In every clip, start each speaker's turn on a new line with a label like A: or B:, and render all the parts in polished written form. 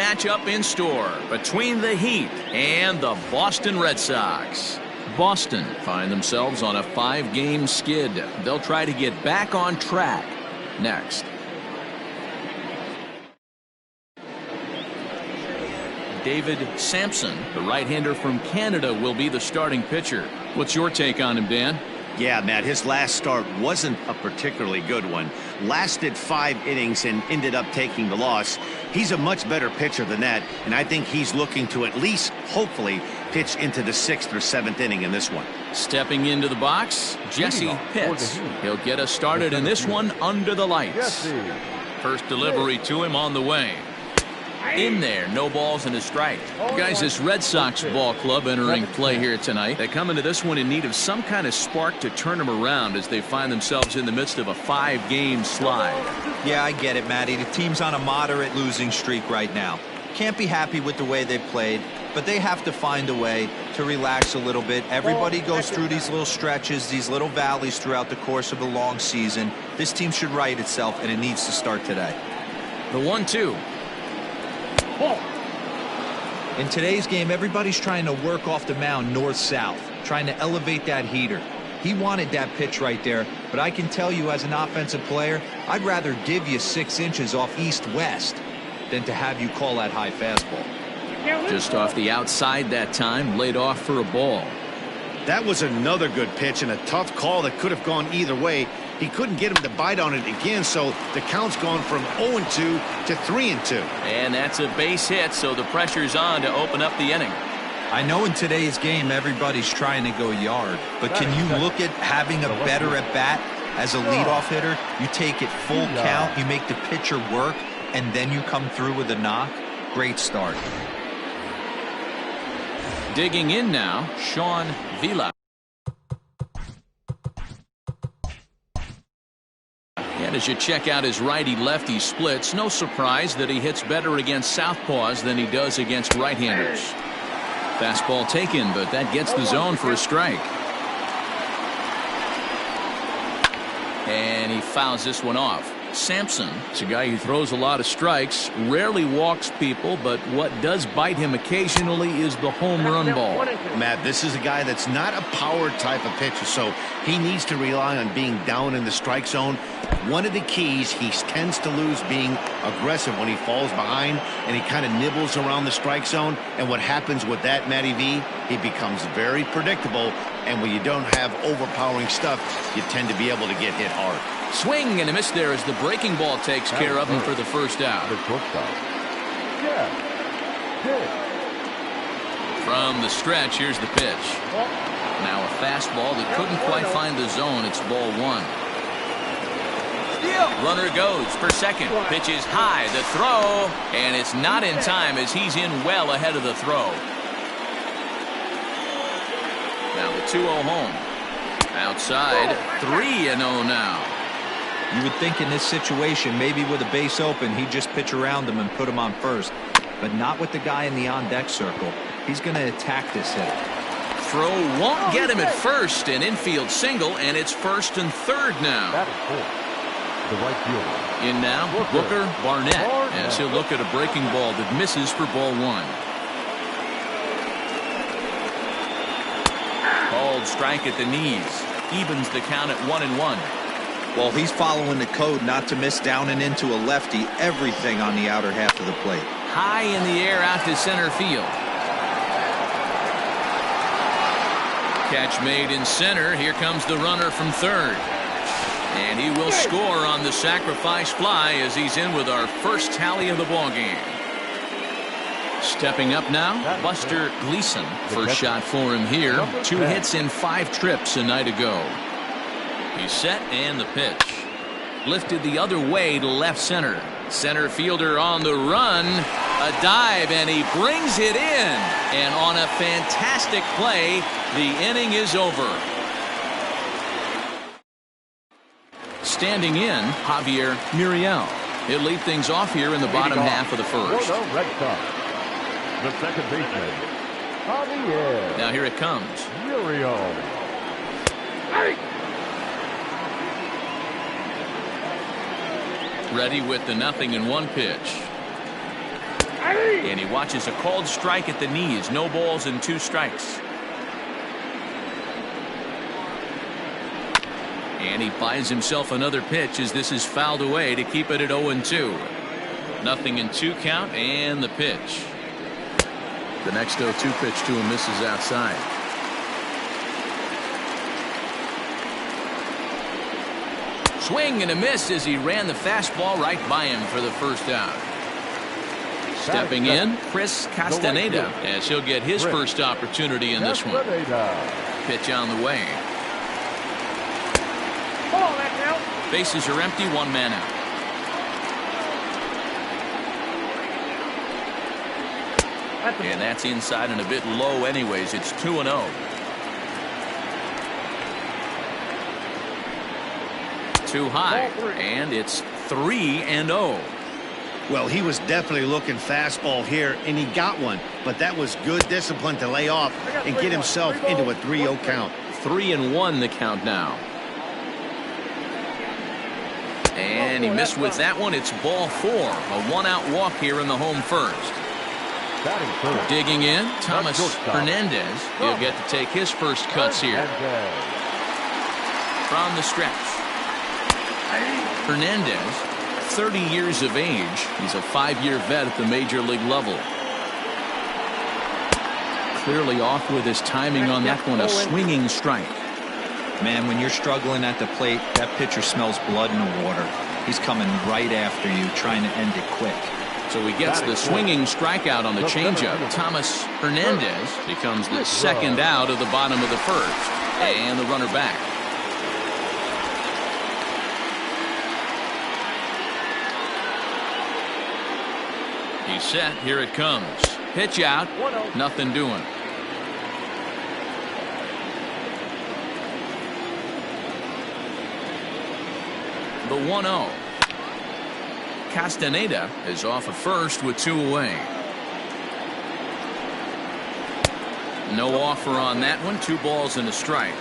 A: matchup in store between the Heat and the Boston Red Sox. Boston find themselves on a 5-game skid. They'll try to get back on track next. David Sampson, the right-hander from Canada, will be the starting pitcher. What's your take on him, Dan?
B: Yeah, Matt, his last start wasn't a particularly good one. Lasted 5 innings and ended up taking the loss. He's a much better pitcher than that, and I think he's looking to at least, hopefully, pitch into the 6th or 7th inning in this one.
A: Stepping into the box, Jesse Pitts. He'll get us started in this one under the lights. First delivery to him on the way. In there, no balls and a strike. Guys, this Red Sox ball club entering play here tonight. They come into this one in need of some kind of spark to turn them around as they find themselves in the midst of a 5-game slide.
C: Yeah, I get it, Matty. The team's on a moderate losing streak right now. Can't be happy with the way they played, but they have to find a way to relax a little bit. Everybody goes through these little stretches, these little valleys throughout the course of a long season. This team should right itself, and it needs to start today.
A: The 1-2.
C: In today's game, everybody's trying to work off the mound north-south, trying to elevate that heater. He wanted that pitch right there, but I can tell you as an offensive player, I'd rather give you 6 inches off east-west than to have you call that high fastball.
A: Just off the outside that time, laid off for a ball.
B: That was another good pitch and a tough call that could have gone either way. He couldn't get him to bite on it again, so the count's gone from 0-2 to 3-2.
A: And that's a base hit, so the pressure's on to open up the inning.
C: I know in today's game everybody's trying to go yard, but can you look at having a better at-bat as a leadoff hitter? You take it full count, you make the pitcher work, and then you come through with a knock. Great start.
A: Digging in now, Sean Vila. And as you check out his righty-lefty splits, no surprise that he hits better against southpaws than he does against right-handers. Fastball taken, but that gets the zone for a strike. And he fouls this one off. Sampson is a guy who throws a lot of strikes, rarely walks people, but what does bite him occasionally is the home run ball.
B: Matt, this is a guy that's not a power type of pitcher, so he needs to rely on being down in the strike zone. One of the keys, he tends to lose being aggressive when he falls behind, and he kind of nibbles around the strike zone. And what happens with that, Matty V, he becomes very predictable, and when you don't have overpowering stuff, you tend to be able to get hit hard.
A: Swing and a miss there as the breaking ball takes care of him for the first out. From the stretch, here's the pitch. Now a fastball that couldn't quite find the zone. It's ball 1. Runner goes for second. Pitch is high. The throw, and it's not in time as he's in well ahead of the throw. Now the 2-0 home. Outside, 3-0 now.
C: You would think in this situation, maybe with a base open, he'd just pitch around him and put him on first. But not with the guy in the on-deck circle. He's going to attack this hitter.
A: Throw won't get him at first. An infield single, and it's first and third now.
D: The right fielder.
A: In now, Booker Barnett, as he'll look at a breaking ball that misses for ball 1. Called strike at the knees. Evens the count at 1-1.
C: Well, he's following the code not to miss down and into a lefty. Everything on the outer half of the plate.
A: High in the air out to center field. Catch made in center. Here comes the runner from third. And he will score on the sacrifice fly as he's in with our first tally of the ballgame. Stepping up now, Buster Gleason. First shot for him here. 2 hits in 5 trips a night ago. He's set and the pitch. Lifted the other way to left center. Center fielder on the run. A dive, and he brings it in. And on a fantastic play, the inning is over. Standing in, Javier Muriel. He'll lead things off here in the bottom half of the first.
D: Red Sox. The second baseman, Javier.
A: Now here it comes.
D: Muriel.
A: Ready with the 0-1 pitch. And he watches a called strike at the knees. No balls and 2 strikes. And he buys himself another pitch as this is fouled away to keep it at 0-2. 0-2 count and the pitch. The next 0-2 pitch to him misses outside. Swing and a miss as he ran the fastball right by him for the first out. Stepping in, Chris Castaneda, as he'll get his first opportunity in this one. Pitch on the way. Bases are empty, 1 man out. And that's inside and a bit low anyways. It's 2-0. 2 high, and it's 3-0.
B: Well, he was definitely looking fastball here, and he got one. But that was good discipline to lay off and get himself into a 3-0 count.
A: 3-1 the count now. And he missed with that one. It's ball 4. A 1-out walk here in the home first. Digging in, Thomas Hernandez. He'll get to take his first cuts here. From the stretch. Hernandez, 30 years of age. He's a 5-year vet at the major league level. Clearly off with his timing on that one. A swinging strike.
C: Man, when you're struggling at the plate, that pitcher smells blood in the water. He's coming right after you, trying to end it quick.
A: So he gets the swinging strikeout on the changeup. Thomas Hernandez becomes the second out of the bottom of the first. And the runner back. He's set. Here it comes. Pitch out. Nothing doing. The 1-0. Castaneda is off at first with 2 away. No offer on that one. 2 balls and a strike.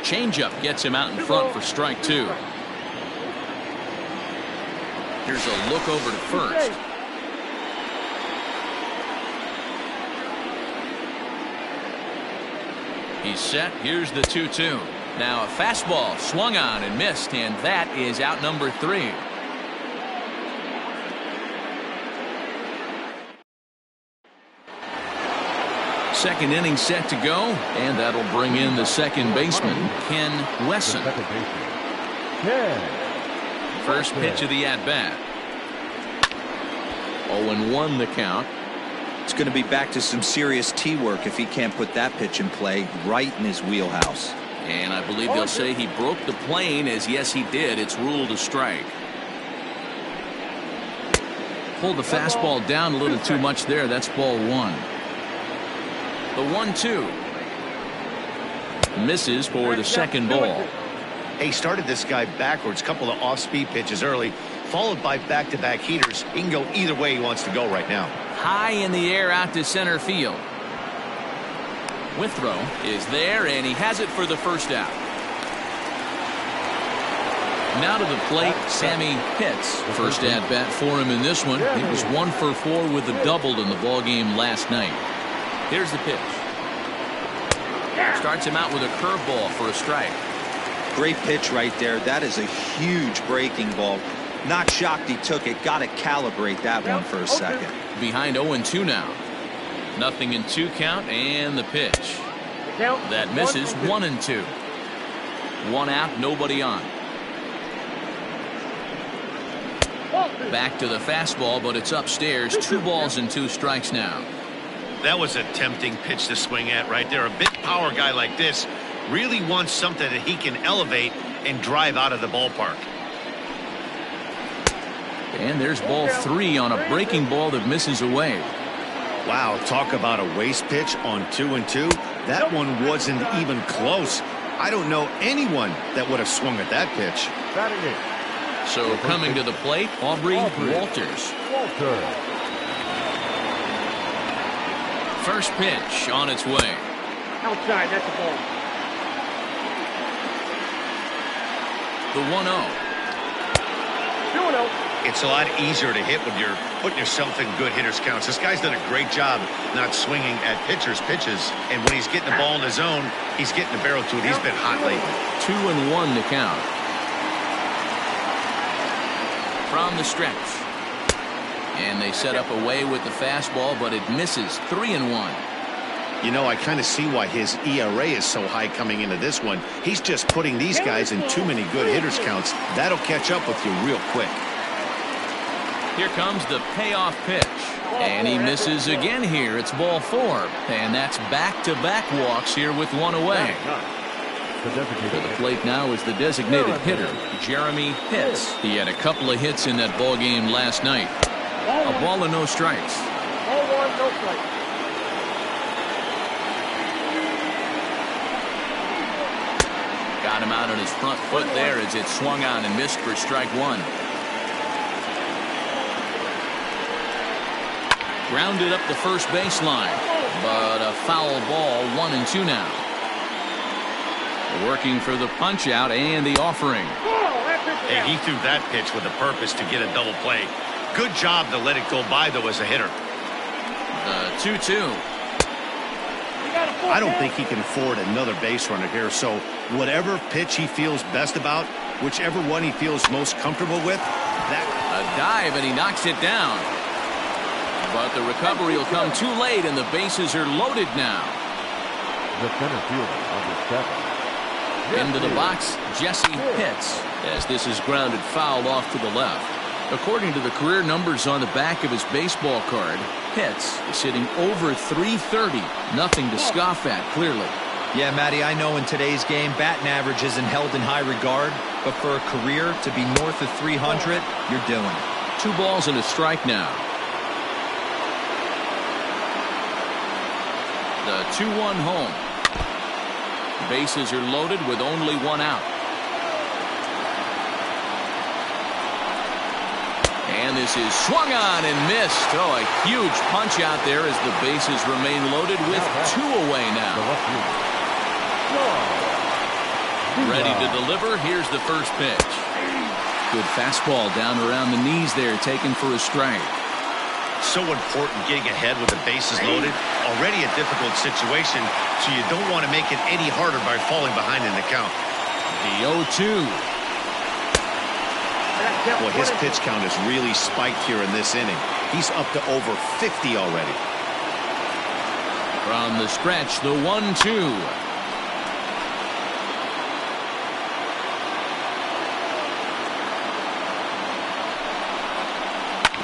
A: Changeup gets him out in front for strike 2. Here's a look over to first. He's set. Here's the 2-2. Now a fastball swung on and missed, and that is out number 3. Second inning set to go, and that'll bring in the second baseman, Ken Wesson. First pitch of the at-bat. 0-1 the count.
C: It's going to be back to some serious tee work if he can't put that pitch in play right in his wheelhouse.
A: And I believe they'll say he broke the plane, as yes he did. It's ruled a strike. Pulled the fastball down a little too much there. That's ball 1. The 1-2. Misses for the second ball.
B: He started this guy backwards. Couple of off-speed pitches early, followed by back-to-back heaters. He can go either way he wants to go right now.
A: High in the air out to center field. Withrow is there, and he has it for the first out. Now to the plate, Sammy Pitts. First at-bat for him in this one. He was 1 for 4 with a double in the ballgame last night. Here's the pitch. Starts him out with a curveball for a strike.
C: Great pitch right there. That is a huge breaking ball. Not shocked he took it. Got to calibrate that one for a second.
A: Behind 0-2 now. 0-2 count and the pitch. That misses. 1-2. 1 out, nobody on. Back to the fastball, but it's upstairs. 2 balls and 2 strikes now.
B: That was a tempting pitch to swing at right there. A big power guy like this really wants something that he can elevate and drive out of the ballpark.
A: And there's ball 3 on a breaking ball that misses away.
B: Wow, talk about a waste pitch on 2-2. That one wasn't even close. I don't know anyone that would have swung at that pitch.
A: So coming to the plate, Aubrey Walters. First pitch on its way.
E: Outside, that's a ball.
A: The 1-0.
B: It's a lot easier to hit when you're putting yourself in good hitters counts. This guy's done a great job not swinging at pitchers' pitches. And when he's getting the ball in his zone, he's getting the barrel to it. He's been hot lately.
A: 2-1 to count. From the stretch. And they set up away with the fastball, but it misses. 3-1.
B: You know, I kind of see why his ERA is so high coming into this one. He's just putting these guys in too many good hitters counts. That'll catch up with you real quick.
A: Here comes the payoff pitch. And he misses again here. It's ball 4. And that's back-to-back walks here with one away. To the plate now is the designated hitter, Jeremy Pitts. He had a couple of hits in that ball game last night. A ball and no strikes.
E: Ball 1, no strikes.
A: Got him out on his front foot there as it swung on and missed for strike 1. Grounded up the first baseline, but a foul ball. 1-2 now. Working for the punch out and the offering.
B: Hey, he threw that pitch with a purpose to get a double play. Good job to let it go by, though, as a hitter.
A: The 2-2.
B: I don't think he can afford another base runner here, so whatever pitch he feels best about, whichever one he feels most comfortable with, that...
A: A dive, and he knocks it down. But the recovery will come too late, and the bases are loaded now.
D: The center fielder on the 7.
A: Into the box, Jesse Pitts, as this is grounded foul off to the left. According to the career numbers on the back of his baseball card, Pitts is hitting over .330. Nothing to scoff at, clearly.
C: Yeah, Matty, I know in today's game, batting average isn't held in high regard, but for a career to be north of 300, you're doing it.
A: 2 balls and a strike now. The 2-1 home. Bases are loaded with only 1 out. And this is swung on and missed. Oh, a huge punch out there as the bases remain loaded with 2 away now. Ready to deliver. Here's the first pitch. Good fastball down around the knees there, taken for a strike.
B: So important getting ahead with the bases loaded. Already a difficult situation, so you don't want to make it any harder by falling behind in the count.
A: The 0-2.
B: Well, his pitch count has really spiked here in this inning. He's up to over 50 already.
A: From the stretch, the 1-2.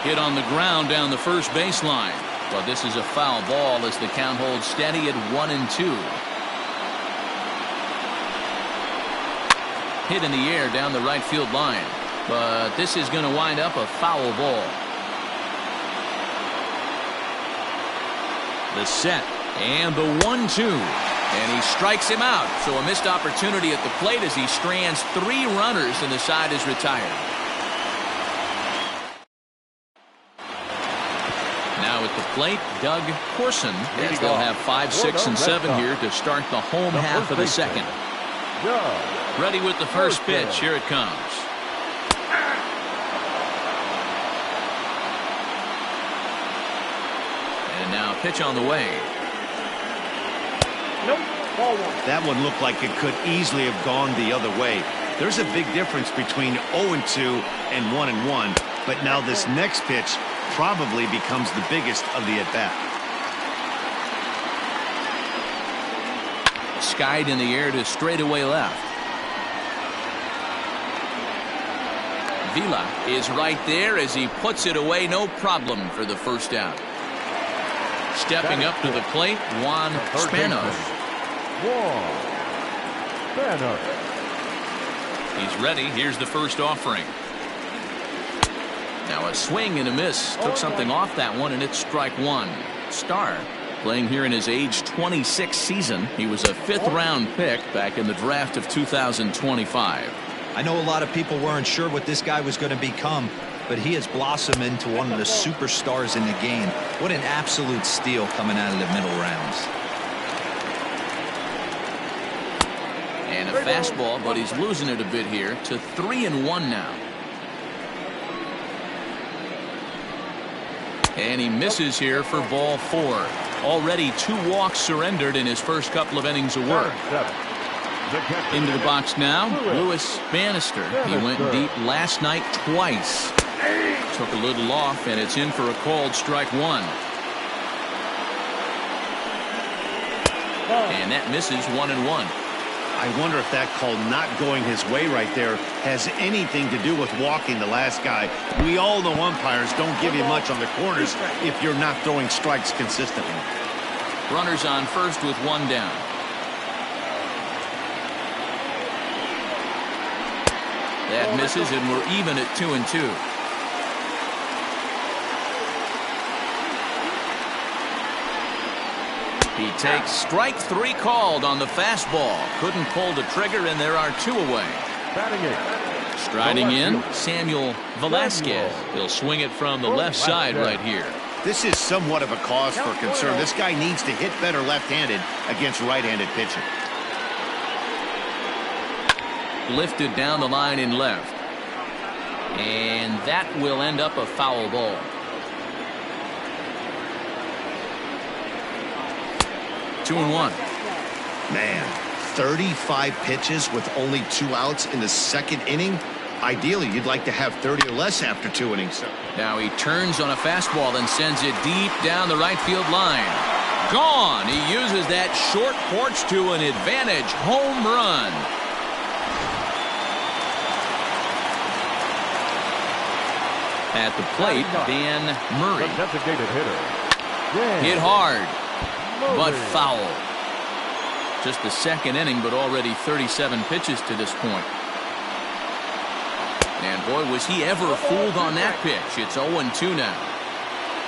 A: Hit on the ground down the first baseline. But this is a foul ball as the count holds steady at 1-2. Hit in the air down the right field line. But this is going to wind up a foul ball. The set and the 1-2. And he strikes him out. So a missed opportunity at the plate as he strands 3 runners and the side is retired. Now at the plate, Doug Corson, as they'll have 5, 6, and 7 here to start the home half of the second. Ready with the first pitch. Here it comes. And now pitch on the way.
E: Nope. Ball 1.
B: That one looked like it could easily have gone the other way. There's a big difference between 0-2 and 1-1, but now this next pitch probably becomes the biggest of the at-bat.
A: Skied in the air to straightaway left. Vila is right there as he puts it away, no problem for the first out. Stepping up to the plate, Juan Spanos. He's ready. Here's the first offering. Now a swing and a miss. Took something off that one, and it's strike 1. Starr playing here in his age 26 season. He was a 5th round pick back in the draft of 2025.
C: I know a lot of people weren't sure what this guy was going to become, but he has blossomed into one of the superstars in the game. What an absolute steal coming out of the middle rounds.
A: And a fastball, but he's losing it a bit here to 3-1 now. And he misses here for ball 4. Already 2 walks surrendered in his first couple of innings of work. Into the box now, Lewis Bannister. He went deep last night twice. Took a little off, and it's in for a called strike 1. And that misses 1-1.
B: I wonder if that call not going his way right there has anything to do with walking the last guy. We all know umpires don't give you much on the corners if you're not throwing strikes consistently.
A: Runners on first with 1 down. That misses, and we're even at 2-2. He takes strike 3 called on the fastball. Couldn't pull the trigger, and there are 2 away. Striding in, Samuel Velasquez. He'll swing it from the left side right here.
B: This is somewhat of a cause for concern. This guy needs to hit better left-handed against right-handed pitching.
A: Lifted down the line in left. And that will end up a foul ball. Two and 1.
B: Man, 35 pitches with only 2 outs in the second inning. Ideally, you'd like to have 30 or less after 2 innings.
A: Now he turns on a fastball and sends it deep down the right field line. Gone. He uses that short porch to an advantage home run. At the plate, Dan Murray. Hit hard, but foul. Just the second inning, but already 37 pitches to this point. And boy, was he ever fooled on that pitch. It's 0-2 now.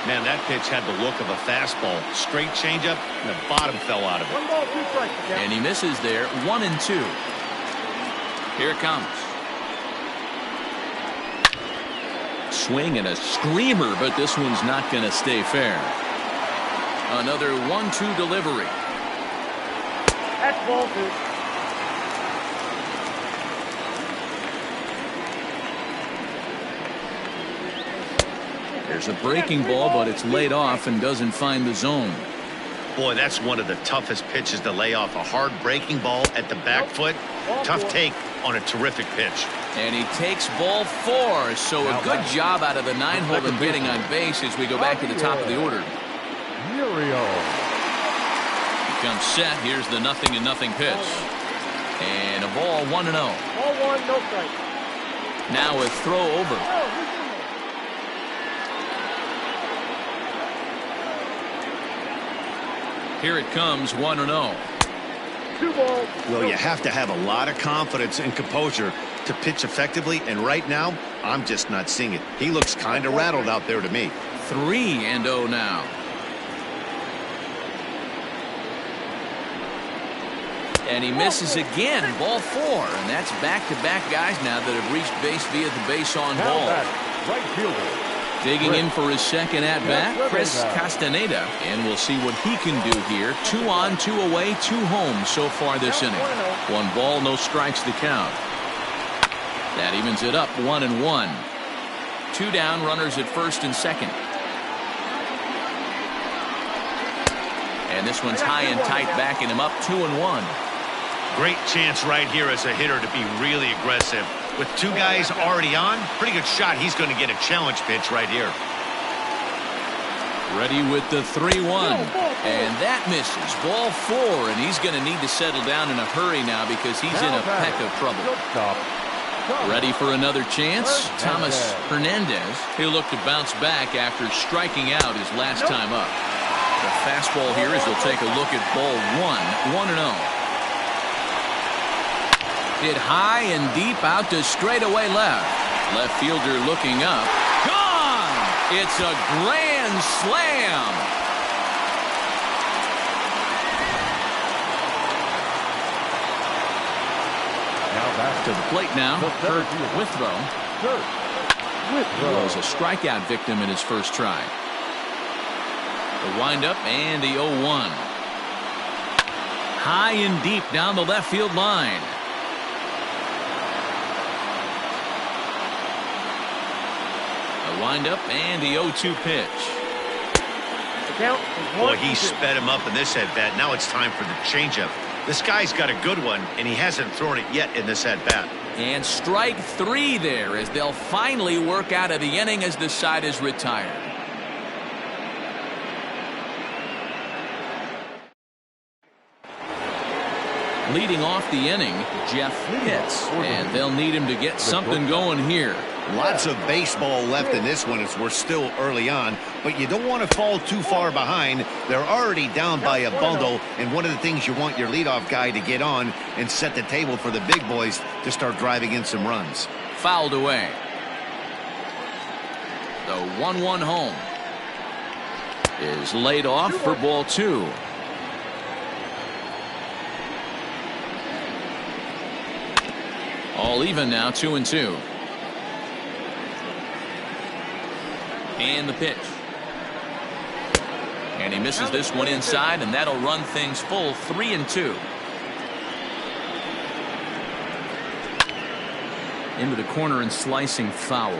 B: Man, that pitch had the look of a fastball. Straight changeup, and the bottom fell out of it.
E: 1 ball, 2 strikes.
A: And he misses there, 1-2. Here it comes. Swing and a screamer, but this one's not going to stay fair. Another 1-2 delivery.
E: That's ball 2.
A: There's a breaking ball, but it's laid off and doesn't find the zone.
B: Boy, that's one of the toughest pitches to lay off. A hard breaking ball at the back foot. Tough take on a terrific pitch.
A: And he takes ball 4. So a good job out of the 9-hole in getting on base as we go back to the top of the order. He comes set. Here's the 0-0 pitch. And a ball 1-0.
E: Ball 1, no strike.
A: Now a throw over. Here it comes, 1-0.
E: 2 balls.
B: Well, you have to have a lot of confidence and composure to pitch effectively, and right now, I'm just not seeing it. He looks kind of rattled out there to me.
A: 3-0 now. And he misses again, ball 4, and that's back-to-back guys now that have reached base via the base on ball.
D: Right fielder.
A: Digging in for his second at-bat, Chris Castaneda, and we'll see what he can do here. 2 on, 2 away, 2 home so far this inning. 1 ball, no strikes to count. That evens it up, 1-1. 2 down, runners at first and second. And this one's high and tight, backing him up, 2-1.
B: Great chance right here as a hitter to be really aggressive. With 2 guys already on, pretty good shot. He's going to get a challenge pitch right here.
A: Ready with the 3-1. And that misses. Ball 4, and he's going to need to settle down in a hurry now because he's in a peck of trouble. Ready for another chance? Thomas Hernandez. He'll look to bounce back after striking out his last time up. The fastball here as he'll take a look at ball 1, 1-0. Hit high and deep out to straightaway left. Left fielder looking up. Gone! It's a grand slam.
D: Now back
A: to the plate now. Kurt Withrow. He was a strikeout victim in his first try. The windup and the 0-1. High and deep down the left field line. Wind up and the 0-2 pitch.
E: count is
B: Boy,
E: 1-2.
B: he sped him up in this at-bat. Now it's time for the changeup. This guy's got a good one, and he hasn't thrown it yet in this at-bat.
A: And strike 3 there as they'll finally work out of the inning as the side is retired. Leading off the inning, Jeff Pitts, and they'll need him to get something going here.
B: Lots of baseball left in this one as we're still early on, but you don't want to fall too far behind. They're already down by a bundle, and one of the things you want your leadoff guy to get on and set the table for the big boys to start driving in some runs.
A: Fouled away. The 1-1 home is laid off for ball 2. All even now, 2-2. And the pitch. And he misses this one inside, and that'll run things full 3-2. Into the corner and slicing foul.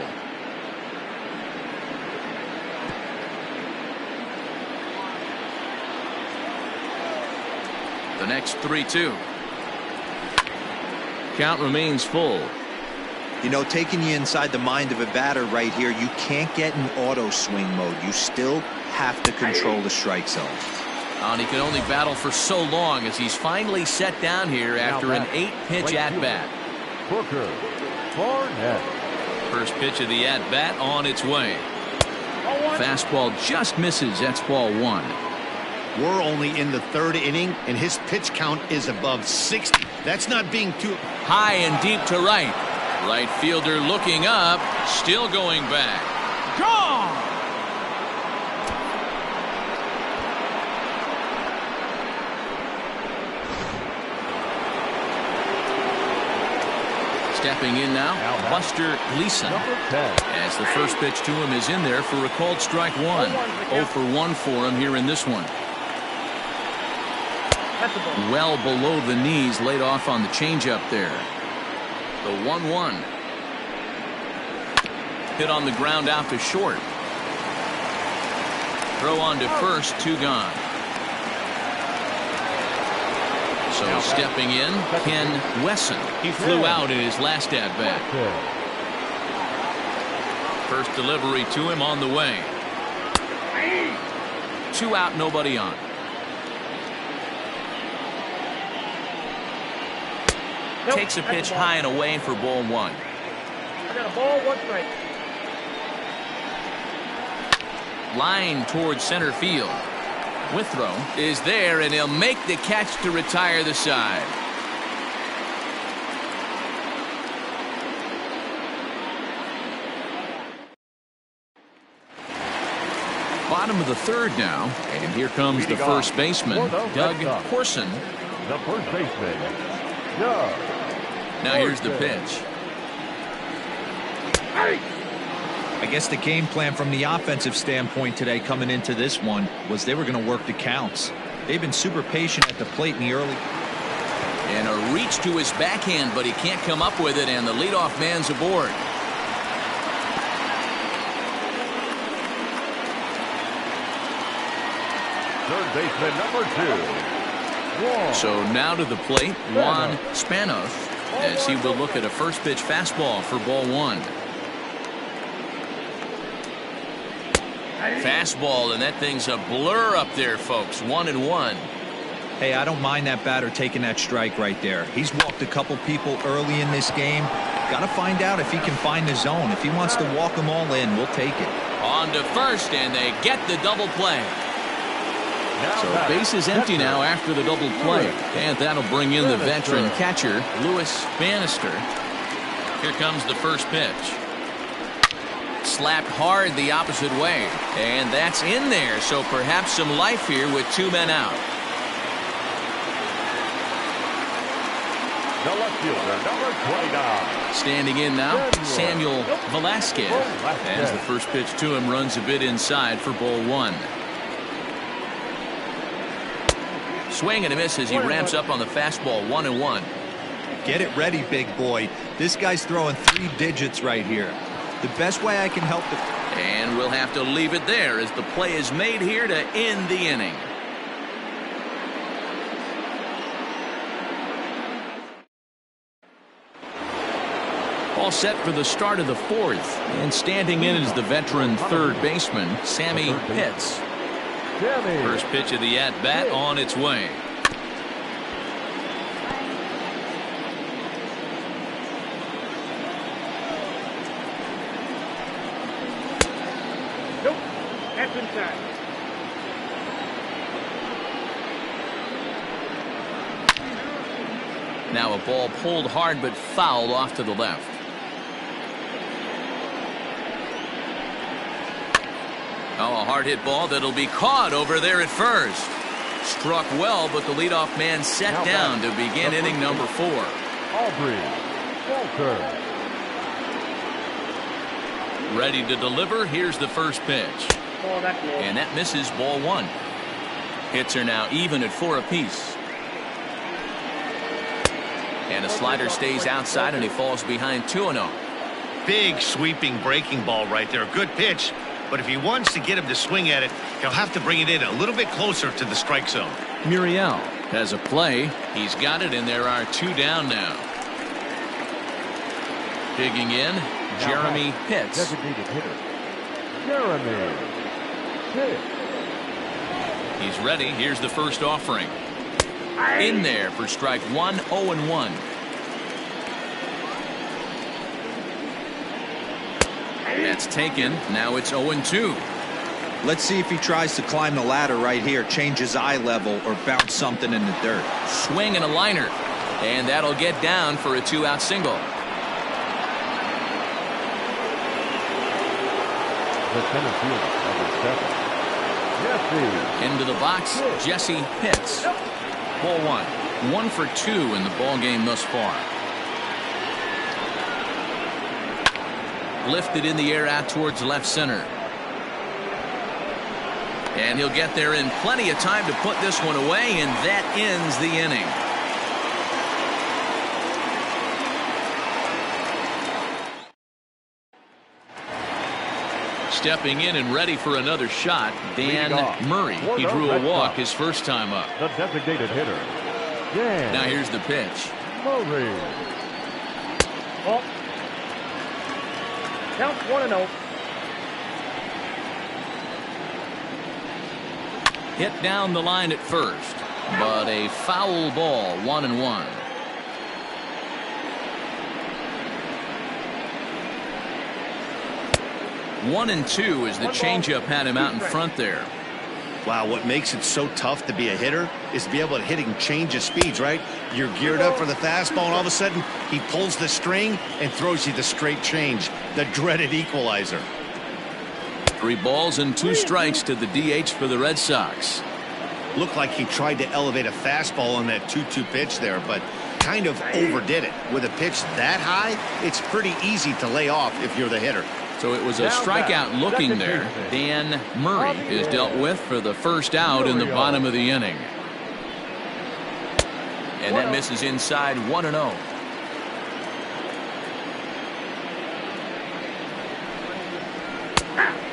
A: The next 3-2. Count remains full.
C: You know, taking you inside the mind of a batter right here, you can't get in auto swing mode. You still have to control the strike zone.
A: And he can only battle for so long as he's finally set down here after an 8-pitch at-bat.
D: Booker. Barnett.
A: First pitch of the at-bat on its way. Fastball just misses. That's ball 1.
B: We're only in the 3rd inning, and his pitch count is above 60. That's not being too
A: high and deep to right. Right fielder looking up, still going back. Gone! Stepping in now, Buster Gleason. As the first pitch to him is in there for a called strike 1. 0 for 1 for him here in this one. Well below the knees, laid off on the changeup there. The 1-1. Hit on the ground out to short. Throw on to first, 2 gone. So stepping in, Ken Wesson. He flew out in his last at-bat. First delivery to him on the way. 2 out, nobody on. Takes a pitch high and away for ball 1.
E: I got a ball, 1 strike.
A: Line towards center field. Withrow is there, and he'll make the catch to retire the side. Bottom of the 3rd now, and here comes the first baseman, Doug Corson.
D: The first baseman, Doug.
A: Now here's the pitch.
C: I guess the game plan from the offensive standpoint today coming into this one was they were going to work the counts. They've been super patient at the plate in the early.
A: And a reach to his backhand, but he can't come up with it, and the leadoff man's aboard.
D: Third baseman, number 2.
A: So now to the plate, Juan Spanos, as he will look at a first pitch fastball for ball 1. Fastball, and that thing's a blur up there, folks. 1-1.
C: Hey, I don't mind that batter taking that strike right there. He's walked a couple people early in this game. Got to find out if he can find the zone. If he wants to walk them all in, we'll take it.
A: On to first, and they get the double play. So base is empty now after the double play, and that'll bring in the veteran catcher, Lewis Bannister. Here comes the first pitch. Slapped hard the opposite way, and that's in there, so perhaps some life here with 2 men out.
D: The left fielder, number 29.
A: Standing in now, Samuel Velasquez, as the first pitch to him runs a bit inside for ball 1. Swing and a miss as he ramps up on the fastball. 1-1.
C: Get it ready, big boy. This guy's throwing 3 digits right here. The best way I can help the...
A: And we'll have to leave it there as the play is made here to end the inning. All set for the start of the fourth. And standing in is the veteran third baseman, Sammy Pitts. First pitch of the at-bat on its way.
E: Nope. That's inside.
A: Now a ball pulled hard but fouled off to the left. Oh, a hard hit ball that'll be caught over there at first. Struck well, but the leadoff man set down to begin inning number 4.
D: Aubrey Walker.
A: Ready to deliver. Here's the first pitch.
E: Oh, that's low.
A: And that misses, ball 1. Hits are now even at 4 apiece. And a slider stays outside and he falls behind 2-0.
B: Big sweeping breaking ball right there. Good pitch. But if he wants to get him to swing at it, he'll have to bring it in a little bit closer to the strike zone.
A: Muriel has a play. He's got it, and there are 2 down now. Digging in, Jeremy Pitts.
D: Designated hitter, Jeremy Pitts.
A: He's ready. Here's the first offering. In there for strike 1, 0-1. That's taken. Now it's 0-2.
C: Let's see if he tries to climb the ladder right here, change his eye level, or bounce something in the dirt.
A: Swing and a liner. And that'll get down for a 2-out single.
D: The center fielder, number 7, Jesse.
A: Into the box, Jesse Pitts. Ball 1. 1 for 2 in the ball game thus far. Lifted in the air out towards left center. And he'll get there in plenty of time to put this one away, and that ends the inning. Stepping in and ready for another shot, Dan Murray. He drew a walk his first time up.
D: The designated hitter, Dan.
A: Now here's the pitch.
D: Murray.
E: Oh. Count 1-0.
A: Hit down the line at first, but a foul ball, 1-1. One and 2 as the changeup had him out in front there.
B: Wow, what makes it so tough to be a hitter is to be able to hit and change his speeds, right? You're geared up for the fastball, and all of a sudden he pulls the string and throws you the straight change, the dreaded equalizer.
A: 3 balls and 2 strikes to the DH for the Red Sox.
B: Looked like he tried to elevate a fastball on that 2-2 pitch there, but kind of overdid it. With a pitch that high, it's pretty easy to lay off if you're the hitter.
A: So it was a strikeout looking there. Dan Murray is dealt with for the first out in the bottom of the inning. And that misses inside, 1-0.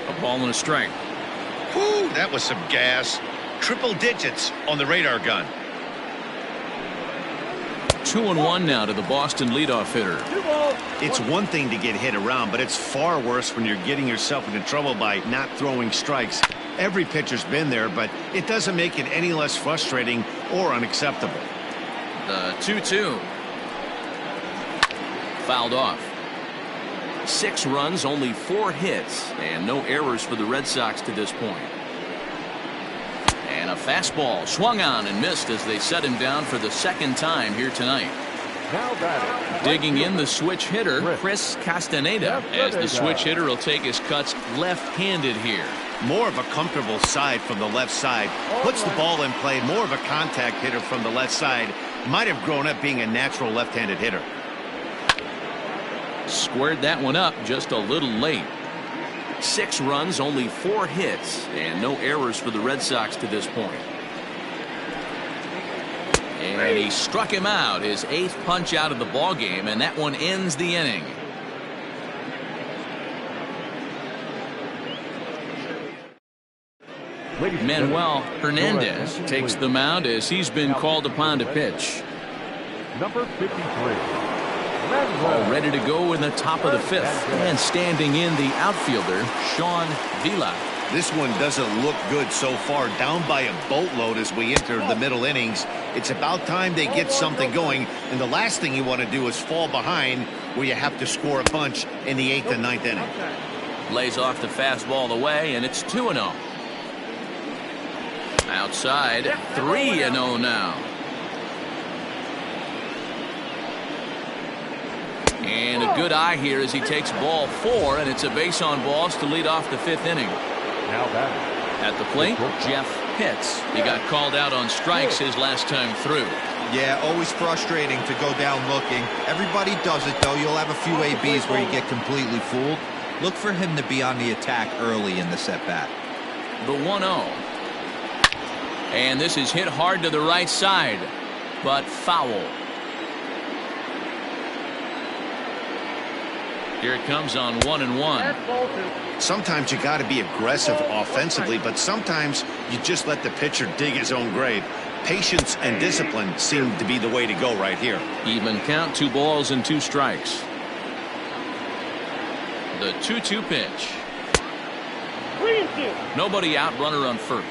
A: A ball and a strike.
B: Whew, that was some gas. Triple digits on the radar gun.
A: 2-1 now to the Boston leadoff hitter.
B: It's one thing to get hit around, but it's far worse when you're getting yourself into trouble by not throwing strikes. Every pitcher's been there, but it doesn't make it any less frustrating or unacceptable.
A: The 2-2. Fouled off. 6 runs, only 4 hits, and no errors for the Red Sox to this point. And a fastball swung on and missed as they set him down for the second time here tonight. Digging in the switch hitter, Chris Castaneda, as the switch hitter will take his cuts left-handed here.
B: More of a comfortable side from the left side. Puts the ball in play. More of a contact hitter from the left side. Might have grown up being a natural left-handed hitter.
A: Squared that one up just a little late. 6 runs, only 4 hits, and no errors for the Red Sox to this point. And he struck him out, his 8th punch out of the ball game, and that one ends the inning. Manuel Hernandez takes the mound as he's been called upon to pitch.
D: Number 53.
A: All ready to go in the top of the fifth. And standing in the outfielder, Sean Vila.
B: This one doesn't look good so far. Down by a boatload as we enter the middle innings. It's about time they get something going. And the last thing you want to do is fall behind where you have to score a bunch in the 8th and 9th inning.
A: Lays off the fastball away, and it's 2-0. Outside, 3-0 now. And a good eye here as he takes ball 4, and it's a base on balls to lead off the 5th inning.
D: Now batting.
A: At the plate, Jeff Pitts. He got called out on strikes his last time through.
C: Yeah, always frustrating to go down looking. Everybody does it, though. You'll have a few ABs where you get completely fooled. Look for him to be on the attack early in the at-bat.
A: The 1-0. And this is hit hard to the right side, but foul. Here it comes on 1-1.
B: Sometimes you got to be aggressive offensively, but sometimes you just let the pitcher dig his own grave. Patience and discipline seem to be the way to go right here.
A: Even count, 2 balls and 2 strikes. The 2-2 pitch.
E: 3-2.
A: Nobody out, runner on first.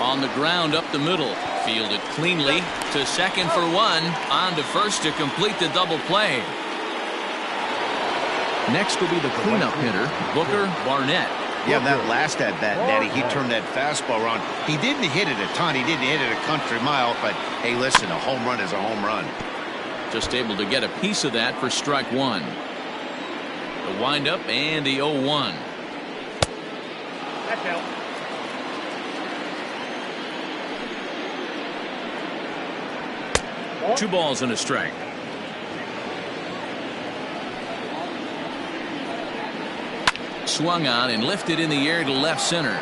A: On the ground up the middle. Fielded cleanly to second for 1. On to first to complete the double play. Next will be the cleanup hitter, Booker Barnett.
B: Yeah, that last at-bat, Natty, he turned that fastball around. He didn't hit it a ton. He didn't hit it a country mile. But, hey, listen, a home run is a home run.
A: Just able to get a piece of that for strike 1. The windup and the 0-1.
E: That's out.
A: 2 balls and a strike. Swung on and lifted in the air to left center.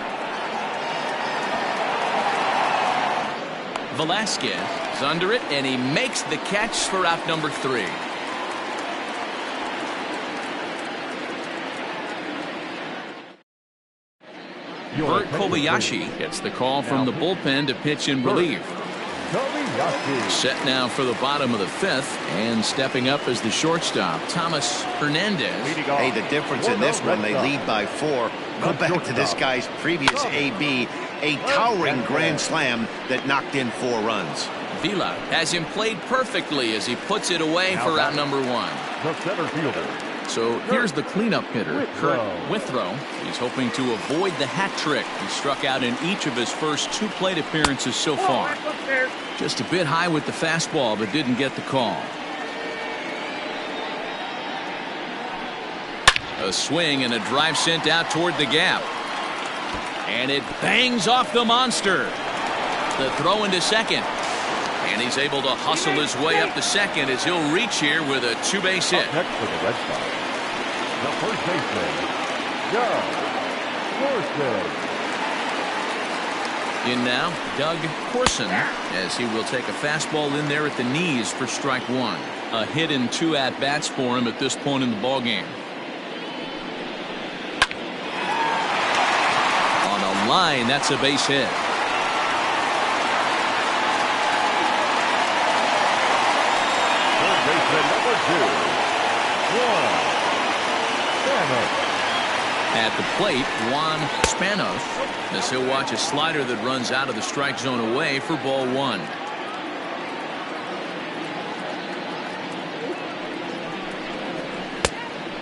A: Velasquez is under it, and he makes the catch for out number 3. Bert Kobayashi gets the call from the bullpen to pitch in relief. Set now for the bottom of the 5th, and stepping up as the shortstop, Thomas Hernandez.
B: Hey, the difference in this one, they lead by 4. Go back to this guy's previous AB, a towering grand slam that knocked in 4 runs.
A: Vila has him played perfectly as he puts it away for out number 1.
D: The center fielder.
A: So here's the cleanup hitter, Kurt Withrow. He's hoping to avoid the hat trick. He struck out in each of his first 2 plate appearances so far. Just a bit high with the fastball, but didn't get the call. A swing and a drive sent out toward the gap. And it bangs off the monster. The throw into second. And he's able to hustle his way up to second as he'll reach here with a 2-base hit.
D: Next for the Red Sox, the first baseman, Doug Corson.
A: In now, Doug Corson, as he will take a fastball in there at the knees for strike 1. A hit in 2 at-bats for him at this point in the ballgame. On a line, that's a base hit.
D: Third baseman number 2, Juan Spanos.
A: At the plate, Juan Spanos, as he'll watch a slider that runs out of the strike zone away for ball 1.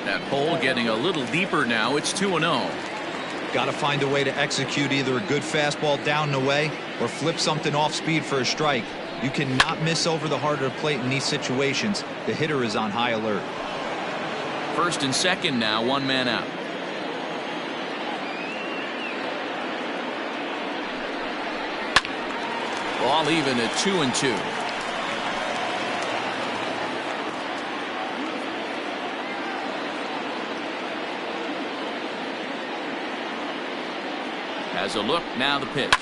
A: That hole getting a little deeper now. It's 2-0.
C: Got to find a way to execute either a good fastball down and away or flip something off speed for a strike. You cannot miss over the heart of the plate in these situations. The hitter is on high alert.
A: First and second now, 1 man out. Ball even at 2-2. Has a look, now the pitch.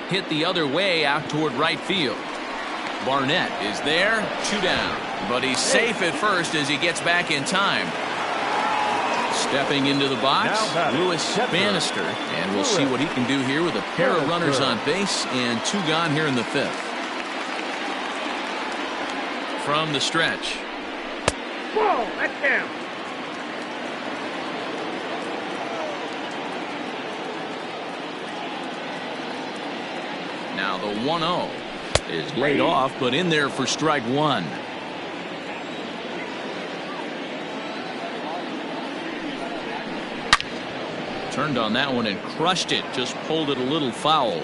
A: Hit the other way out toward right field. Barnett is there, 2 down. But he's safe at first as he gets back in time. Stepping into the box, Lewis Bannister. And we'll see what he can do here with a pair of runners on base and 2 gone here in the 5th. From the stretch.
E: Whoa, that's down.
A: Now the 1-0 is laid off, but in there for strike 1. Turned on that one and crushed it. Just pulled it a little foul.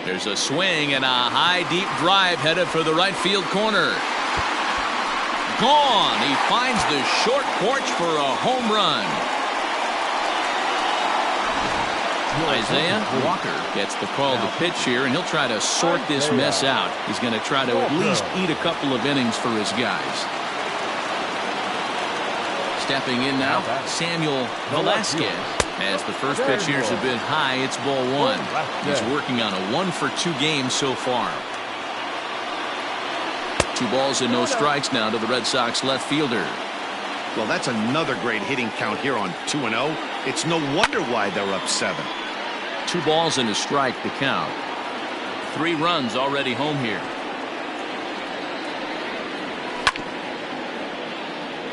A: There's a swing and a high deep drive headed for the right field corner. Gone. He finds the short porch for a home run. Isaiah Walker gets the call to pitch here, and he'll try to sort this mess out. He's going to try to at least eat a couple of innings for his guys. Stepping in now, Samuel Velasquez. As the first pitch here is a bit high, it's ball 1. He's working on a 1-for-2 game so far. 2 balls and no strikes now to the Red Sox left fielder.
B: Well, that's another great hitting count here on 2-0. It's no wonder why they're up 7.
A: 2 balls and a strike to count. 3 runs already home here.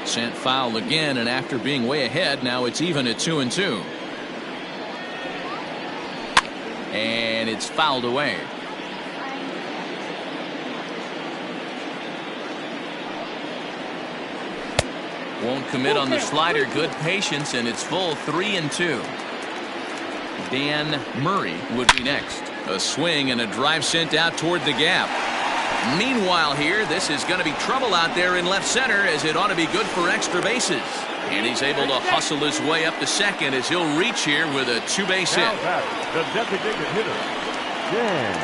A: Sent foul again, and after being way ahead, now it's even at 2-2. And it's fouled away. Won't commit on the slider. Good patience, and it's full 3-2. Dan Murray would be next. A swing and a drive sent out toward the gap. Meanwhile here, this is going to be trouble out there in left center, as it ought to be good for extra bases. And he's able to hustle his way up to second as he'll reach here with a 2-base hit.
D: The designated hitter, Dan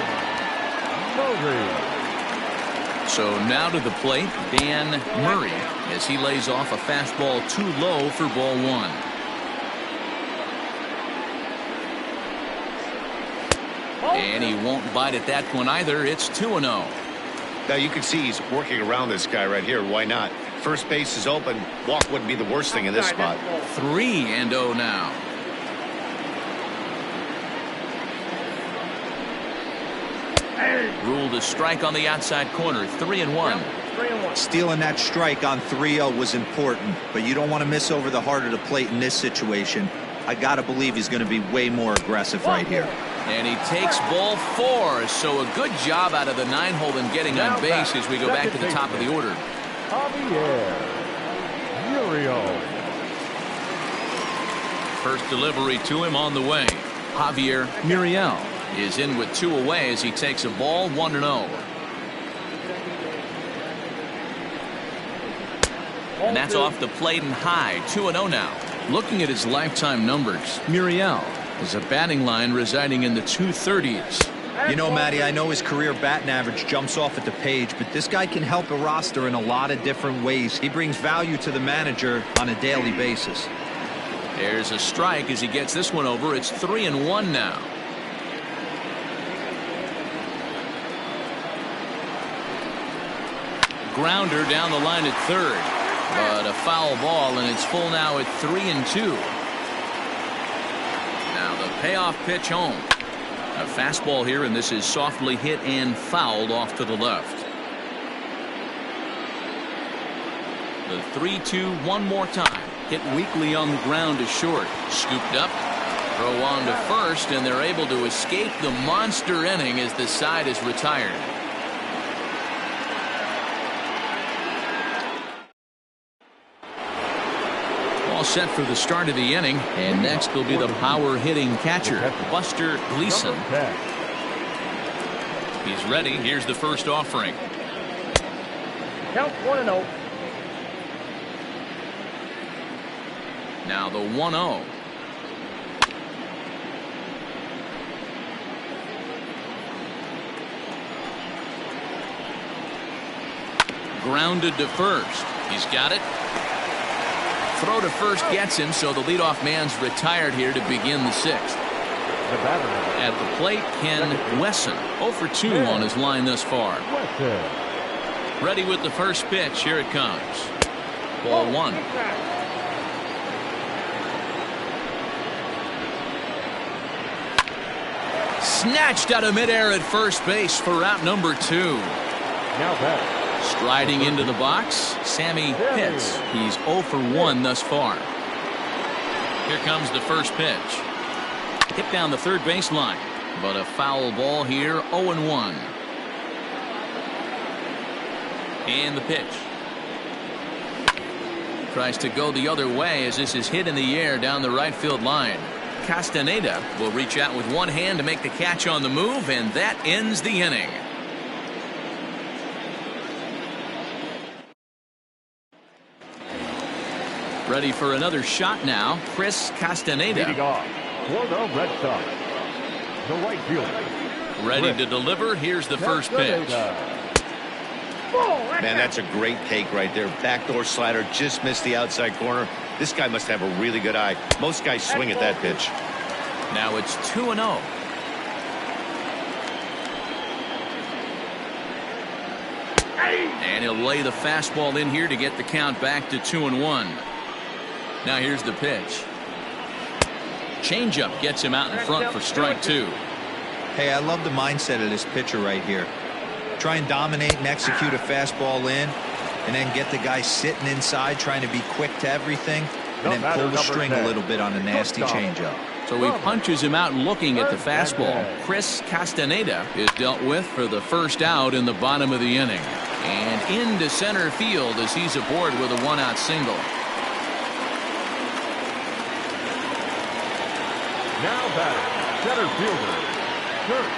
D: Murray.
A: So now to the plate, Dan Murray, as he lays off a fastball too low for ball 1. And he won't bite at that one either. It's 2-0.
B: Now you can see he's working around this guy right here. Why not? First base is open. Walk wouldn't be the worst thing in this spot.
A: 3-0 now. Ruled a strike on the outside corner. 3-1.
C: Stealing that strike on 3-0 was important, but you don't want to miss over the heart of the plate in this situation. I gotta believe he's going to be way more aggressive right here.
A: And he takes ball 4. So a good job out of the 9-hole in getting on base as we go back to the top of the order. First delivery to him on the way. Javier Muriel is in with 2 away as he takes a ball 1-0. And that's off the plate and high. 2-0 now. Looking at his lifetime numbers, Muriel is a batting line residing in the 230s.
C: You know, Matty, I know his career batting average jumps off at the page, but this guy can help a roster in a lot of different ways. He brings value to the manager on a daily basis.
A: There's a strike as he gets this one over. It's 3-1 now. Grounder down the line at third. But a foul ball, and it's full now at 3-2. Now the payoff pitch home. A fastball here, and this is softly hit and fouled off to the left. The 3-2 one more time. Hit weakly on the ground to short. Scooped up. Throw on to first, and they're able to escape the monster inning as the side is retired. All set for the start of the inning, and next will be the power hitting catcher, Buster Gleason. He's ready. Here's the first offering.
E: Count 1-0.
A: Now the 1-0. Grounded to first. He's got it. throw to first gets him, so the leadoff man's retired here to begin the sixth. At the plate, Ken Wesson, 0 for 2 on his line thus far. Ready with the first pitch. Here it comes. Ball 1. Snatched out of midair at first base for out number 2. Striding into the box, Sammy Pitts. He's 0 for 1 thus far. Here comes the first pitch. Hit down the third baseline, but a foul ball here, 0-1. And the pitch. Tries to go the other way as this is hit in the air down the right field line. Castaneda will reach out with one hand to make the catch on the move, and that ends the inning. Ready for another shot now, Chris Castaneda.
D: Leading off for the Red Sox, the right fielder.
A: Ready to deliver. Here's the first pitch.
B: Man, that's a great take right there. Backdoor slider, just missed the outside corner. This guy must have a really good eye. Most guys swing at that pitch.
A: Now it's 2-0. And he'll lay the fastball in here to get the count back to 2-1. Now here's the pitch. Changeup gets him out in front for strike 2.
C: Hey, I love the mindset of this pitcher right here. Try and dominate and execute a fastball in, and then get the guy sitting inside trying to be quick to everything, and then pull the string a little bit on a nasty changeup.
A: So he punches him out looking at the fastball. Chris Castaneda is dealt with for the first out in the bottom of the inning. And into center field as he's aboard with a one-out single.
D: Now batting, center fielder, Kurt.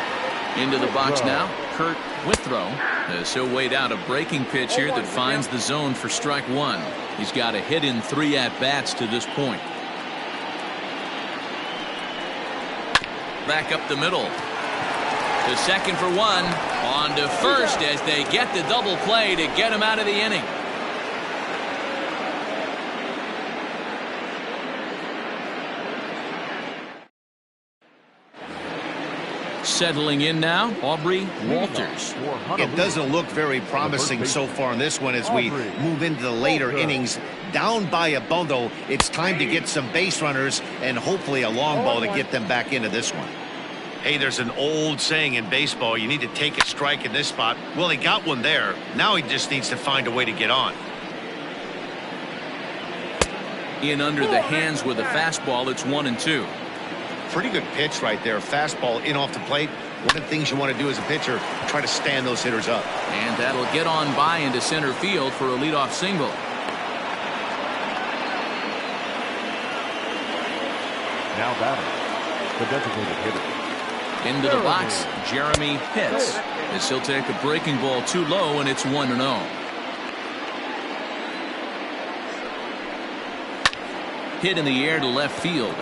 A: Into the box now, Kurt Withrow, as he'll wait out a breaking pitch here that finds the zone for strike 1. He's got a hit in 3 at-bats to this point. Back up the middle. To second for 1. On to first as they get the double play to get him out of the inning. Settling in now, Aubrey Walters.
B: It doesn't look very promising so far in this one as we move into the later innings. Down by a bundle, it's time to get some base runners and hopefully a long ball to get them back into this one. Hey, there's an old saying in baseball, you need to take a strike in this spot. Well, he got one there. Now he just needs to find a way to get on.
A: In under the hands with a fastball, it's 1-2.
B: Pretty good pitch right there. Fastball in off the plate. One of the things you want to do as a pitcher, try to stand those hitters up.
A: And that'll get on by into center field for a leadoff single.
D: Now batting, the designated hitter.
A: Into the box, Jeremy Pitts. As he'll take a breaking ball too low, and it's 1-0. Hit in the air to left field.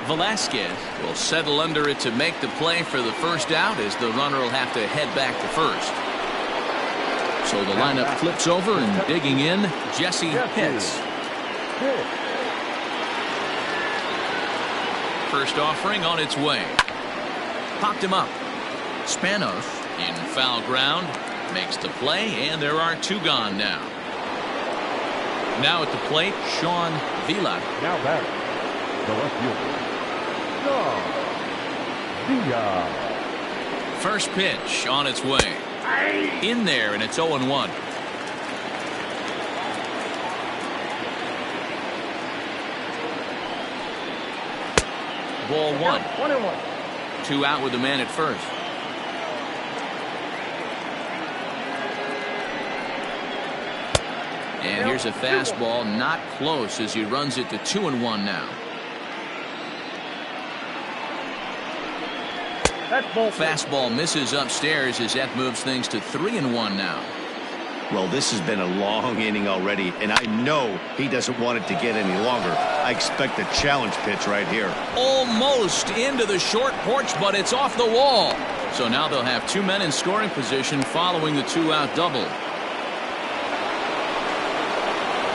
A: Velasquez will settle under it to make the play for the first out as the runner will have to head back to first. So the lineup flips over and digging in, Jesse Pitts. First offering on its way. Popped him up. Spanos in foul ground makes the play, and there are 2 gone now. Now at the plate, Sean Vila.
D: Now batting, the left fielder.
A: First pitch on its way. In there, and it's 0-1. Ball 1.
E: 1-1.
A: 2 out with the man at first. And here's a fastball not close as he runs it to 2-1 now. Fastball misses upstairs as that moves things to 3-1 now.
B: Well, this has been a long inning already, and I know he doesn't want it to get any longer. I expect a challenge pitch right here.
A: Almost into the short porch, but it's off the wall. So now they'll have 2 men in scoring position following the 2-out double.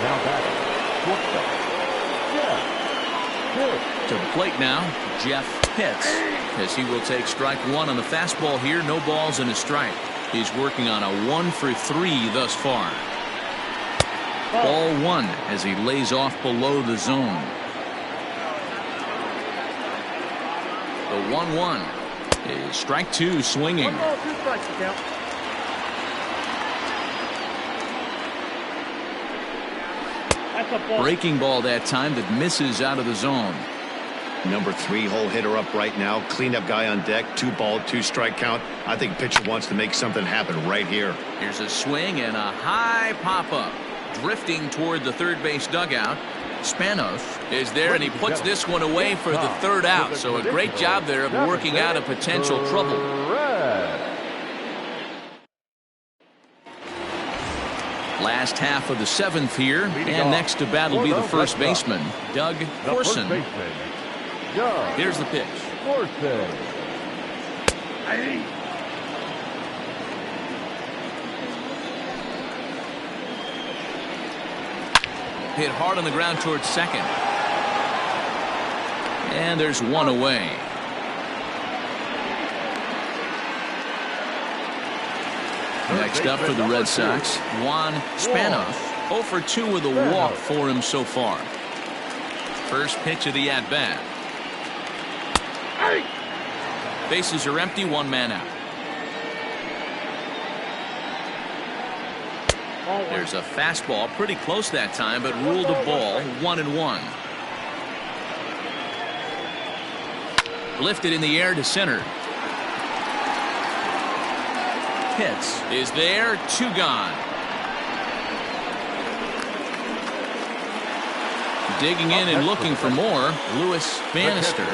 D: Now back. Shortstop, Jeff Pitts.
A: To the plate now, Jeff Pitts, as he will take strike one on the fastball here. No balls and a strike. He's working on a 1-for-3 thus far. Ball one as he lays off below the zone. The 1-1 is strike two swinging.
E: 1 ball, 2 strikes, count. That's a ball.
A: Breaking ball that time that misses out of the zone.
B: Number 3 hole hitter up right now. Cleanup guy on deck. 2 ball, 2 strike count. I think pitcher wants to make something happen right here.
A: Here's a swing and a high pop up. Drifting toward the third base dugout. Spanos is there, and he puts this one away for the third out. So a great job there of working out a potential trouble. Last half of the 7th here, and next to bat will be the first baseman, Doug Corson. Here's the pitch. Hit hard on the ground towards second. And there's one away. Next up for the Red Sox, Juan Spanos. 0 for 2 with a walk for him so far. First pitch of the at-bat. Bases are empty, 1 man out. There's a fastball, pretty close that time, but ruled a ball, 1-1. Lifted in the air to center. Pitts is there, 2 gone. Digging in and looking for more, Lewis Bannister.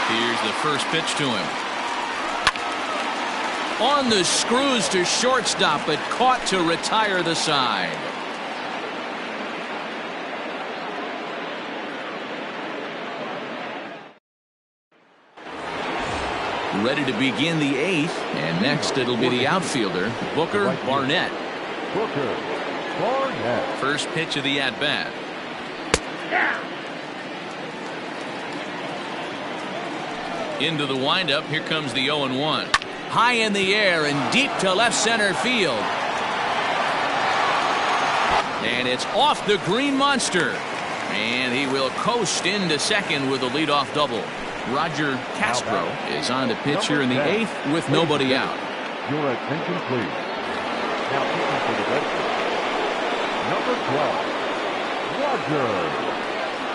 A: Here's the first pitch to him. On the screws to shortstop, but caught to retire the side. Ready to begin the 8th, and next it'll be the outfielder, Booker Barnett. First pitch of the at-bat. Into the windup, here comes the 0-1. High in the air and deep to left center field. And it's off the green monster. And he will coast into second with a leadoff double. Roger Castro is on the pitch here in the 8th with nobody out.
D: Your attention, please. Now pitching for the Red Sox, number 12, Roger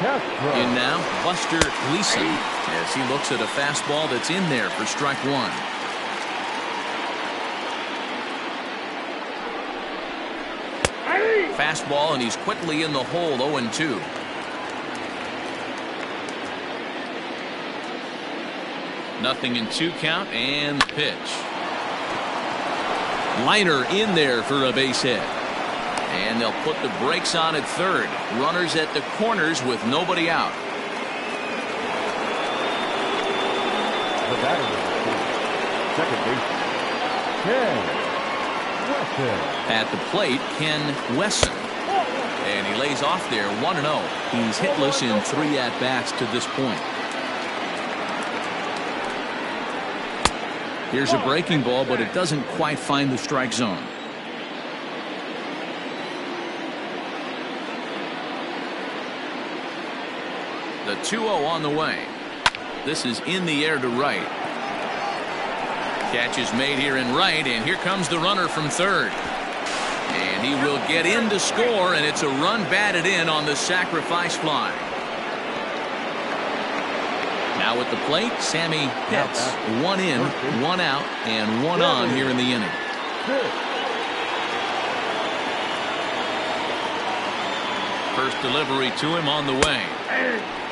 D: Castro.
A: In now, Buster Gleason, as he looks at a fastball that's in there for strike one. Fastball, and he's quickly in the hole, 0-2. Nothing in 2 count, and the pitch. Liner in there for a base hit. And they'll put the brakes on at third. Runners at the corners with nobody out.
D: The batter is second baseman, Ken Wesson.
A: At the plate, Ken Wesson. And he lays off there, 1-0. He's hitless in 3 at-bats to this point. Here's a breaking ball, but it doesn't quite find the strike zone. The 2-0 on the way. This is in the air to right. Catch is made here in right, and here comes the runner from third. And he will get in to score, and it's a run batted in on the sacrifice fly. Now at the plate, Sammy Pitts. 1 in, 1 out, and 1 on here in the inning. First delivery to him on the way.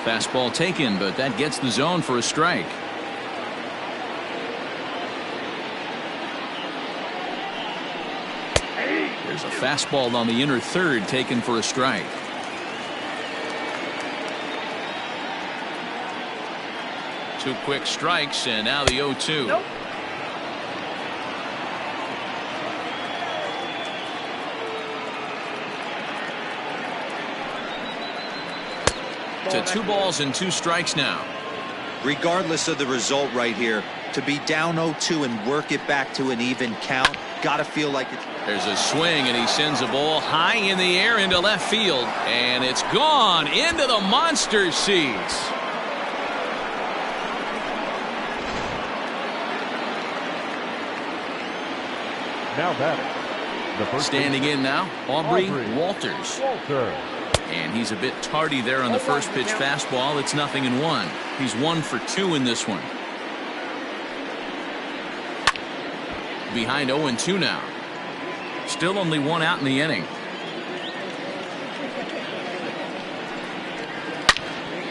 A: Fastball taken, but that gets the zone for a strike. There's a fastball on the inner third taken for a strike. Two quick strikes, and now the 0-2. Nope. to 2 balls and 2 strikes now.
C: Regardless of the result right here, to be down 0-2 and work it back to an even count, gotta feel like it's...
A: There's a swing, and he sends a ball high in the air into left field, and it's gone into the monster seats.
D: Now batting. The first
A: Standing in now, Aubrey Walters.
D: Walter.
A: And he's a bit tardy there on the first pitch fastball. It's 0-1. He's 1 for 2 in this one. Behind 0-2 now. Still only 1 out in the inning.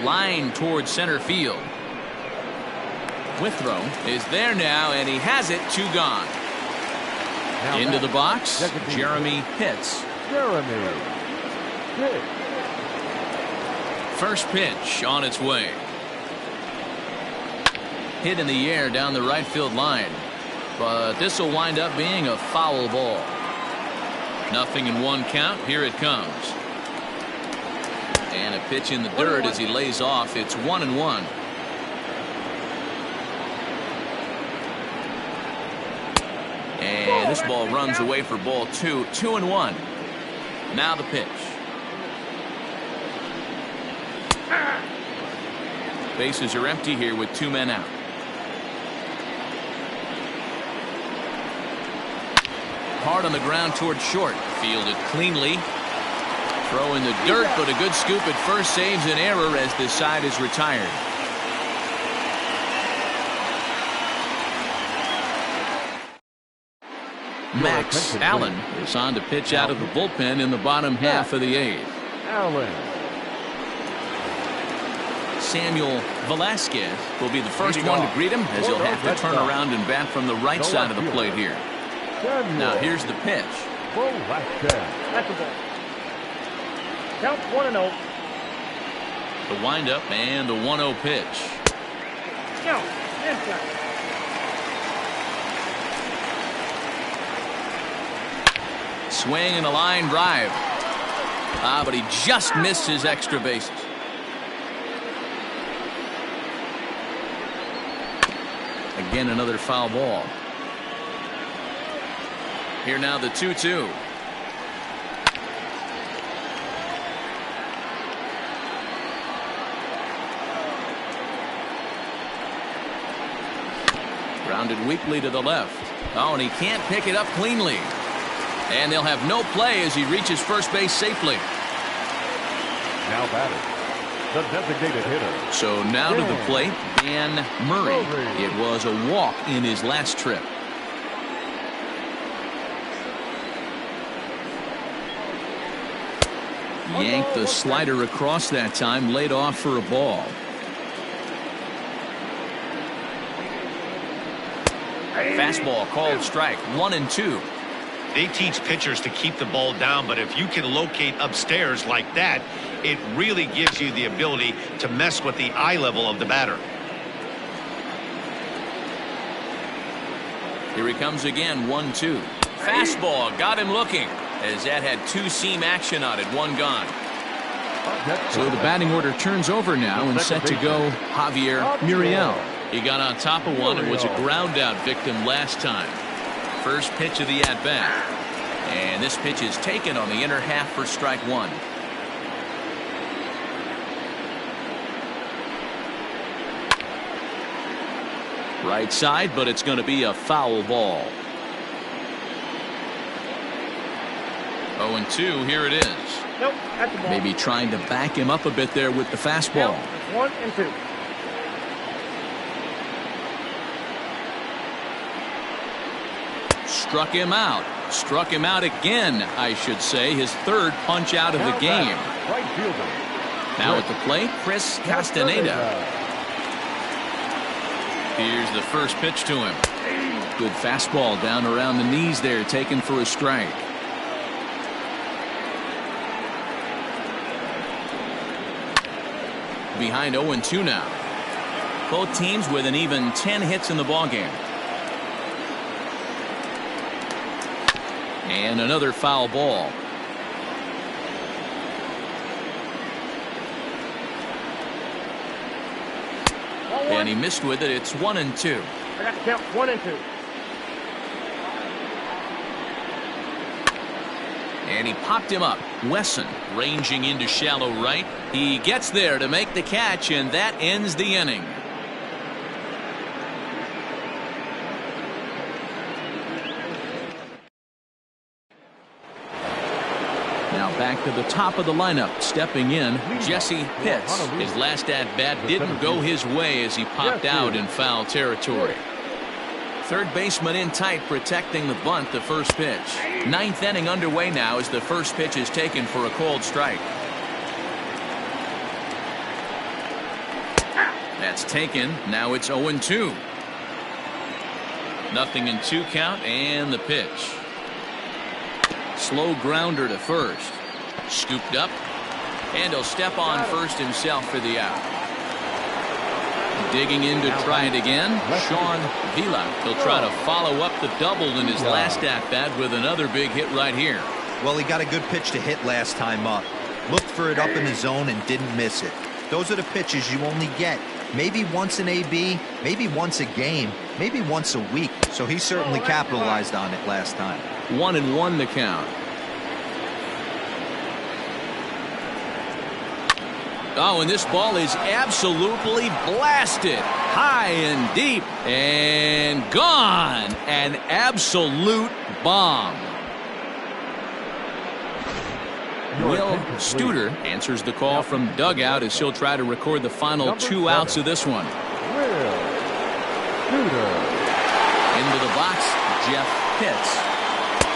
A: Line towards center field. Withrow is there now, and he has it. 2 gone.
D: Now
A: Into the box,
D: Pitts.
A: Jeremy Pitts.
D: Jeremy Pitts.
A: First pitch on its way. Hit in the air down the right field line. But this will wind up being a foul ball. 0-1 count. Here it comes. And a pitch in the dirt as he lays off. It's 1-1. And this ball runs away for ball 2. 2-1. Now the pitch. Bases are empty here with 2 men out. Hard on the ground towards short. Fielded cleanly. Throw in the dirt, but a good scoop at first saves an error as this side is retired. Max Allen is on to pitch out of the bullpen in the bottom half of the 8th.
D: Allen.
A: Samuel Velasquez will be the first one to greet him, as he'll have to turn around and bat from the right side of the plate here. Now here's the pitch.
D: Velasquez.
E: That's a ball. Count 1-0.
A: The windup and the 1-0 pitch.
E: Count. Inside.
A: Swing and a line drive. But he just missed his extra bases. Again, another foul ball. Here now the 2-2. Grounded weakly to the left. Oh, and he can't pick it up cleanly. And they'll have no play as he reaches first base safely.
D: Now batting. The designated hitter.
A: So now to the plate, Dan Murray. It was a walk in his last trip. Yanked the slider across that time, laid off for a ball. Fastball called strike. 1-2.
B: They teach pitchers to keep the ball down, but if you can locate upstairs like that, it really gives you the ability to mess with the eye level of the batter.
A: Here he comes again. 1-2. Fastball got him looking, as that had 2-seam action on it. 1 gone. So the batting order turns over now, and set to go Javier Muriel. He got on top of one and was a ground out victim last time. First pitch of the at bat, and this pitch is taken on the inner half for strike 1. Right side, but it's going to be a foul ball. 0-2. Here it is.
E: Nope, that's a ball.
A: Maybe trying to back him up a bit there with the fastball.
E: Count 1-2.
A: Struck him out. Struck him out again, I should say. His 3rd punch out of the game.
D: Right fielder.
A: Now at the plate, Chris Castaneda. Here's the first pitch to him. Good fastball down around the knees there, taken for a strike. Behind 0-2 now. Both teams with an even 10 hits in the ballgame. And another foul ball. And he missed with it. It's 1-2.
E: I got to count 1 and 2.
A: And he popped him up. Wesson ranging into shallow right. He gets there to make the catch, and that ends the inning. Now back to the top of the lineup. Stepping in, Jesse Pitts. His last at-bat didn't go his way as he popped out in foul territory. Third baseman in tight, protecting the bunt, the first pitch. Ninth inning underway now as the first pitch is taken for a called strike. That's taken. Now it's 0-2. 0-2 count, and the pitch. Slow grounder to first. Scooped up, and he'll step on first himself for the out. Digging in to try it again, Sean Vila. He'll try to follow up the double in his last at-bat with another big hit right here.
C: Well, he got a good pitch to hit last time up. Looked for it up in the zone and didn't miss it. Those are the pitches you only get maybe once in AB, maybe once a game, maybe once a week. So he certainly capitalized on it last time.
A: 1-1 the count. Oh, and this ball is absolutely blasted. High and deep and gone. An absolute bomb. Will Studer answers the call from dugout as he'll try to record the final 2 outs of this one.
D: Will Studer.
A: Into the box, Jeff Pitts.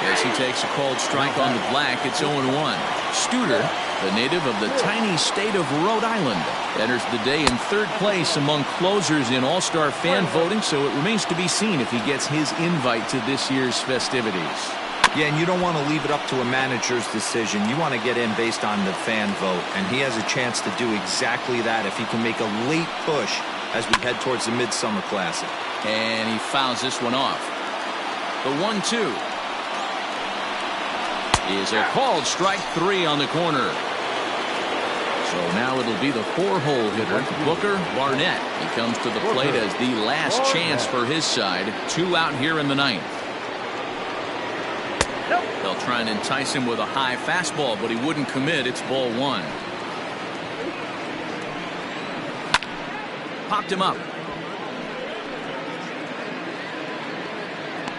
A: As he takes a called strike on the black, it's 0-1. Studer, the native of the tiny state of Rhode Island, enters the day in third place among closers in All-Star fan voting, so it remains to be seen if he gets his invite to this year's festivities.
C: Yeah, and you don't want to leave it up to a manager's decision. You want to get in based on the fan vote, and he has a chance to do exactly that if he can make a late push as we head towards the Midsummer Classic.
A: And he fouls this one off. The 1-2 is a called strike 3 on the corner. So now it'll be the 4-hole hitter, Booker Barnett. He comes to the plate as the last chance for his side. 2 out here in the 9th. They'll try and entice him with a high fastball, but he wouldn't commit. It's ball 1. Popped him up.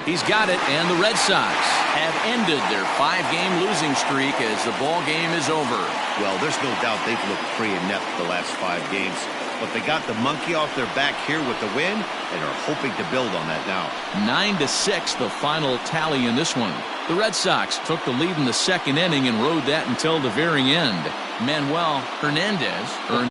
A: He's got it, and the Red Sox have ended their 5-game losing streak as the ball game is over.
B: Well, there's no doubt they've looked pretty inept the last 5 games, but they got the monkey off their back here with the win and are hoping to build on that now.
A: 9-6 the final tally in this one. The Red Sox took the lead in the 2nd inning and rode that until the very end. Manuel Hernandez earned